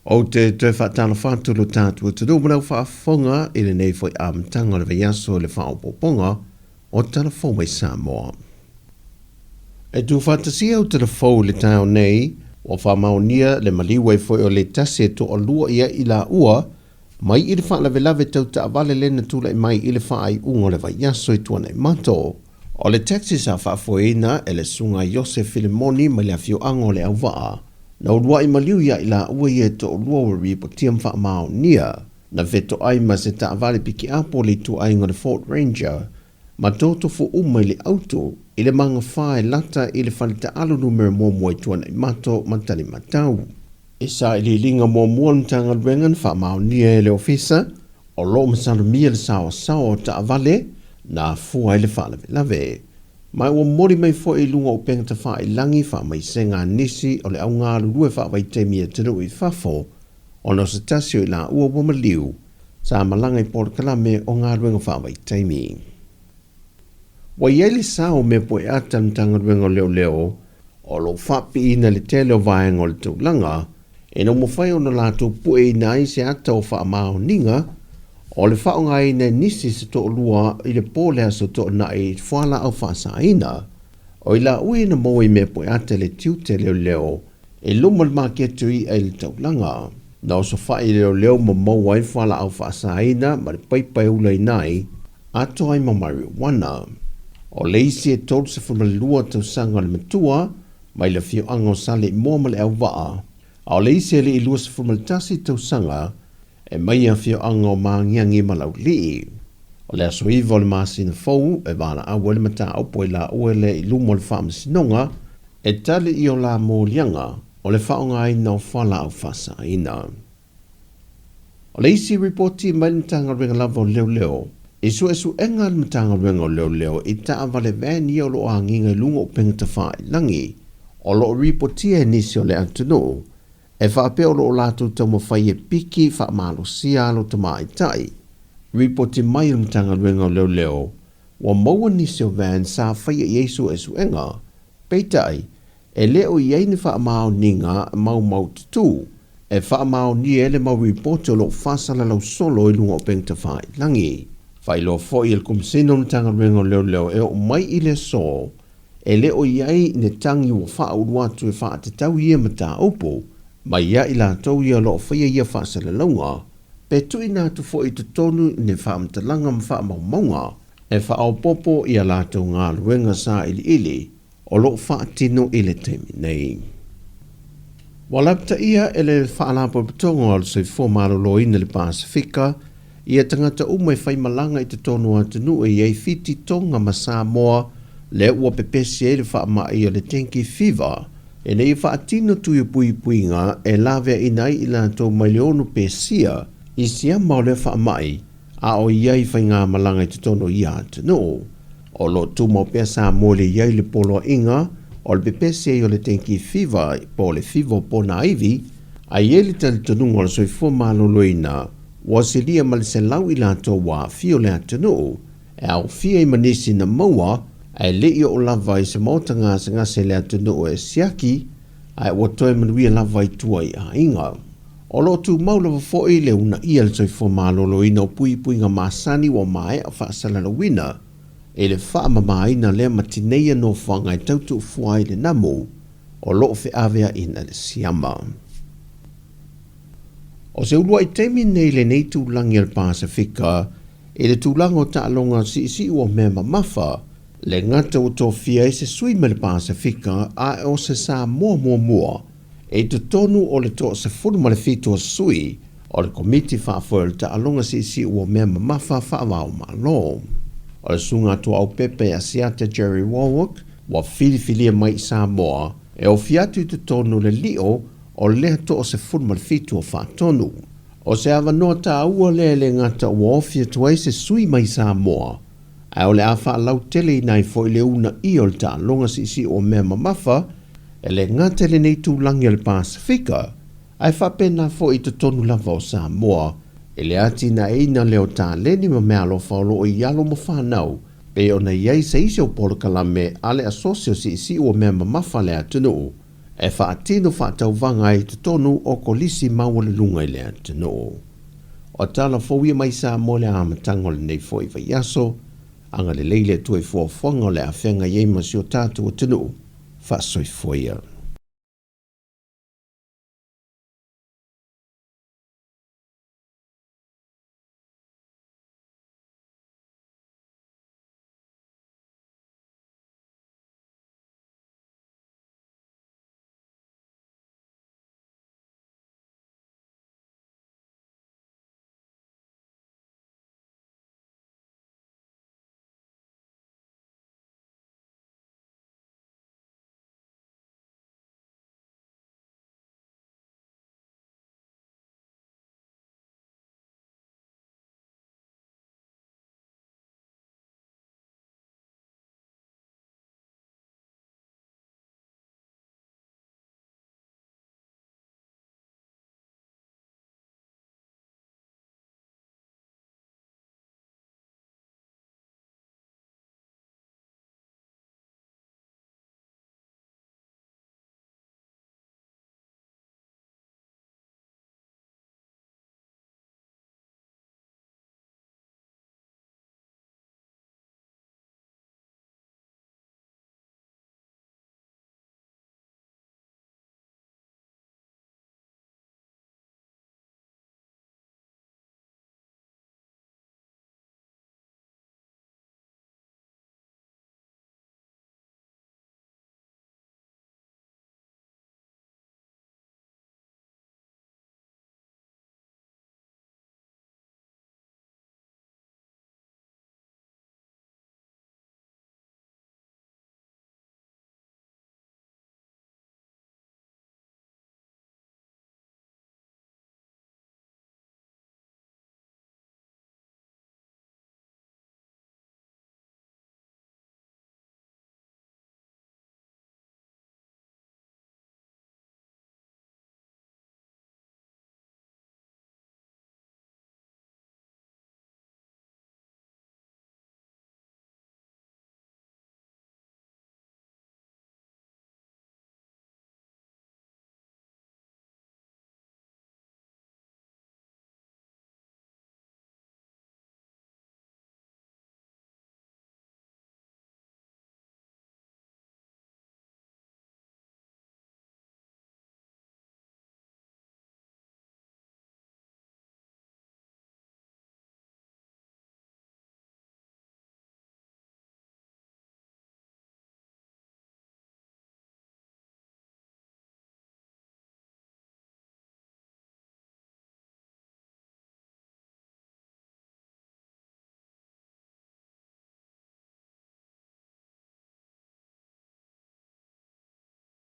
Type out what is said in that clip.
O te whaatala whātulu tātua te rūmanau whaafonga i le nei whai amtanga le vaiaso le whaopoponga o tala whau mai Sāmoa. E tu whātasia o tala whau le tāo nei o whamaunia le maliwai whai o le tase to o lua ia i la ua mai i le whaalavelave tau ta avale lena tula i mai i le whaai unga le vaiaso i tuana i mato. O le Tasesa whaafoina e le sunga Joseph Filimoni mai le awhio ango le au waa. Na urua i maliu ia i la ua ia to urua wari po tiam wha mao nia. Na veto ai ma se ta avale piki apo le tu ai ngone Fort Ranger. Ma toto fu umai le auto i le manga whae lata i le whalita alu numero momo i tuana i mato matali matau. E sa i le linga momo mtanga rengan wha mao nia e le ofisa o lo masana mia le sawa sawa ta avale na fua i le whaalawe lave. Mai ua mori mai fo i lunga o penga ta wha i langi wha mai senga nisi o le au ngā lurue wha wai te mia tenu i whafo o no se tasio i la ua wama liu sa malanga i por kalame o ngā ruenga wha wai te mi. Wa iei le sao me po e ata mtanga ruenga leo leo o lo whapi ina le tele o vaenga o le taulanga e no mo whai o na lato pue i nai se ata o wha mao ninga o le whao ngai ne nisi se to lua i le pōlea so to na i whala au whaasa ina. O i la ui na moi me po ate le tiute leo leo e luma le maketu i e le taulanga. Na o so whai leo leo ma moa i whala au whaasa ina ma le paipai ula i nai ato ai ma marijuana. O le isi e tolu se whamale lua tau sanga le matua mai le fio ango sale i mua ma le au waa. O le isi e le i lua se whamale tasi tau sanga e mai a fio ango mangiangi malau lii. O le aso iwa le maasina fau e vana awa le mata aupo i la ue le i lumo le whaama sinonga e tali i o la mōlianga o le whaonga i nao whala au whasa ina. O le isi reporti mai le matanga renga lava o leo leo e su enga le matanga renga o leo leo i taa vale vani o lo anginga i lungo o penga ta wha i langi o lo reporti e nisi o le antunu. E whaapea o loo lātou tau mawhai e piki wha malo sia alo ta mai tai. Ripoti mai o mtanga ruenga o leo leo. Wa maua nisi o van sa whai e Yesu e suenga. Peitai, e leo i eini wha mao ninga mau tutu. E wha mao ni ele mau ripoti o loo whasala lau solo i lunga o pengta whai langi. Whai lo foi el kumsino mtanga ruenga o leo leo e o mai i le so. E leo i ei ne tangi wa wha uruatu e wha te tau ia mata opo. Mai ia i la tau ia lo whaia ia whaasala launga, pe tui nā tu fo i tu tonu ne whaamtalanga ma whaamaunga, e whaopopo ia la tau ngā luenga sā ili, o lo whaatino i le teimi nei. Walapta ia e le whaalapo patonga o le soi fōmaro lo ina le Pasifika, ia tangata umai whaimalanga i te tonu atanu e iei fiti tonga ma Sāmoa, le ua pepesi e le whaama i o le tenki fever, e nei whaatino tui pui ngā e lawe i nei i lantou mai leonu pesia i sia maule whaamai a o iai whai ngā malanga i te tono i atano. O lo tu mau pia sa mole iai le polo inga o le pepesia i o le tenki fever po le fever po na iwi a iei le tali tonunga o le soi fōmalo loina wa se lia male se lau i lantou wa fio le atano e au fia i manisi na maua ai le i o lava i se mautanga se ngase le atunu o e siaki, ai o toi manuia lava i tua i a inga. O lo tu maula wa fo i le una ia le toi fo malolo ina o pui nga masani wa mai a whaasala na wina, e le wha mamaina le matineia no whanga i tautu fuai le namu, o lo fe avea ina le siama. O se ulua i teimi nei le nei tūlangi al Pasifika, e le tūlanga o taalonga si ua mea mamafa, le ngata o tō fia i se sui me le Pasifika a o se sā mua e tu tonu o le tō se furu ma le fitu o sui o le komiti whaafoel ta alonga si ua mea mamafa whaawau ma lo. O le sunga tō au pepe a siata Jerry Warwick wa filifilia mai Samoa e o fiatu i tu tonu le lio o lea tō se furu ma le fitu o whaatonu. O se awanoa ta ua le ngata o ofia tuai se sui mai Samoa ai o le awha lau tele nai fo i le una i o le ta longa si o mea mamafa, e le ngate le nei tūlangi le Pasifika, ai whapena fo i te tonu lava o Samoa, e le ati na eina leo tā leni ma mea lo whaolo i alo mo whanau, pe o na iei se isi o polo kalame ale asosio si o mea mamafa le atunu, E whaatino whaatauwanga i te tonu o kolisi maua le lunga i lea te noo. O tala fōia mai Sāmoa le amatanga le nei fōi vai aso, anga le leile tue fōwhonga le awhenga iei masi o tātou o te noo, whaasoi fōia.